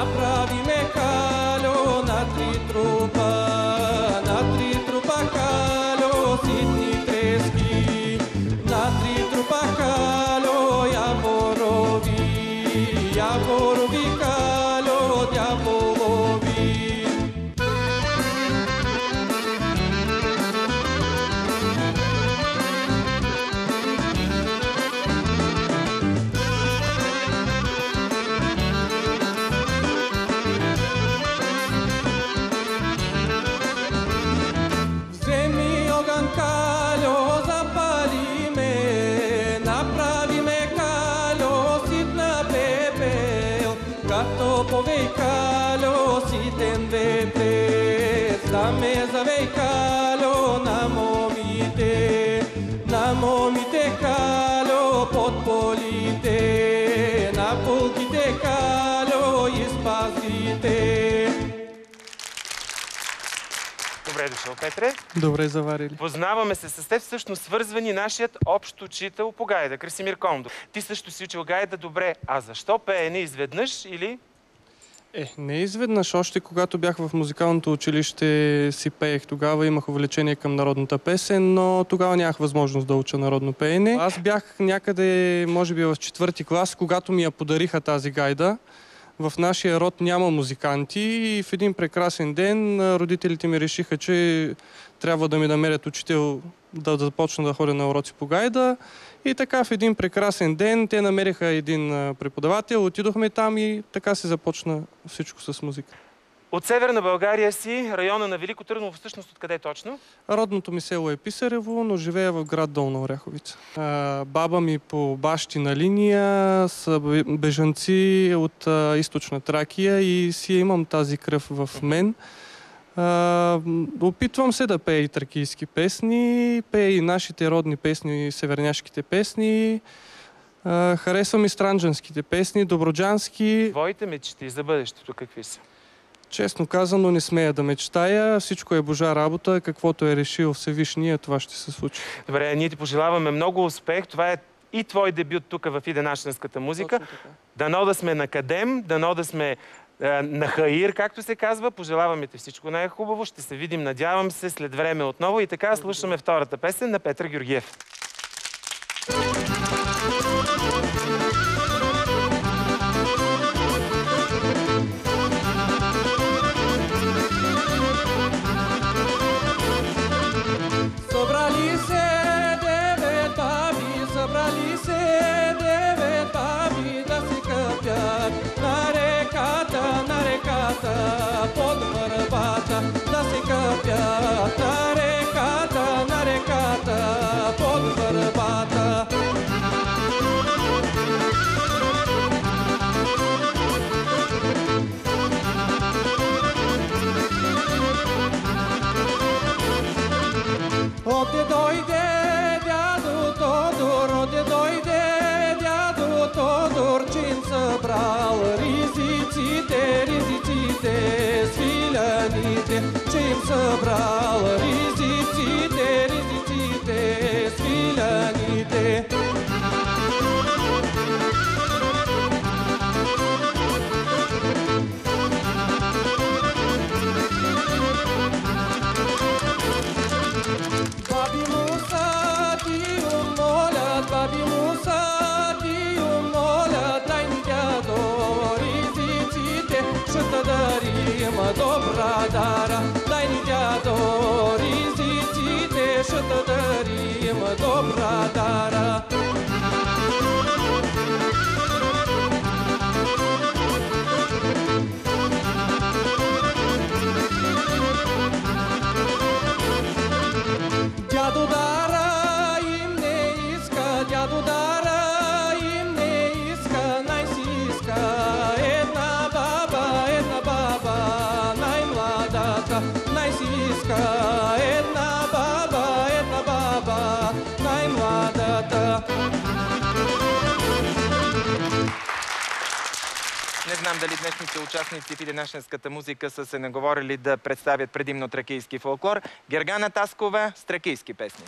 направиме калјо на три трупа калјо, ситни трески, на три трупа калјо, јаворови калјо, дјаволови. Калјо запалиме, направиме калјо ситна пепел, като повеј калјо ситен ветрец, да ме завеј калјо на момите калјо под полите, на полките калјо изпазите. Добре дошъл, Петре. Добре заварили. Познаваме се с теб, всъщност свързвани нашият общ учител по гайда, Красимир Кондов. Ти също си учил гайда добре. А защо пеене изведнъж или? Не изведнъж. Още когато бях в музикалното училище си пеех. Тогава имах увлечение към народната песен, но тогава нямах възможност да уча народно пеене. Аз бях някъде, може би в 4-ти клас, когато ми я подариха тази гайда. В нашия род няма музиканти и в един прекрасен ден родителите ми решиха, че трябва да ми намерят учител да започна да ходя на уроци по гайда. И така в един прекрасен ден те намериха един преподавател, отидохме там и така се започна всичко с музика. От Северна България си, района на Велико Търново, всъщност откъде точно? Родното ми село е Писарево, но живея в град Долна Оряховица. Баба ми по бащина линия са бежанци от източна Тракия и си имам тази кръв в мен. Опитвам се да пея и тракийски песни, пея и нашите родни песни, северняшките песни. Харесвам и странджанските песни, доброджански. Твоите мечти за бъдещето какви са? Честно казано, не смея да мечтая. Всичко е Божа работа. Каквото е решил Всевишния, това ще се случи. Добре, ние ти пожелаваме много успех. Това е и твой дебют тук в Иденашенската музика. Дано да сме на Кадем, дано да сме на Хаир, както се казва. Пожелаваме ти всичко най-хубаво. Ще се видим, надявам се, след време отново. И така слушаме втората песен на Петър Георгиев. Събрали се девет баби да се къпят на реката под върбата, да се къпят на реката под върбата. Оте дойде дядо Тодор, че им събрал ризиците, свиляните, че им събрал ризиците, свиляните. Баби му са ти умолят, дай ни дядо ризиците, ще те дарим добра дара. Дай ни дядо ризиците, ще те дарим добра дара. Дядо дара им не иска, най-си иска една баба, най-младата, най-си иска една баба, най-младата. Не знам дали днешните участници в Иденашенската музика са се наговорили да представят предимно тракийски фолклор. Гергана Таскова с тракийски песни.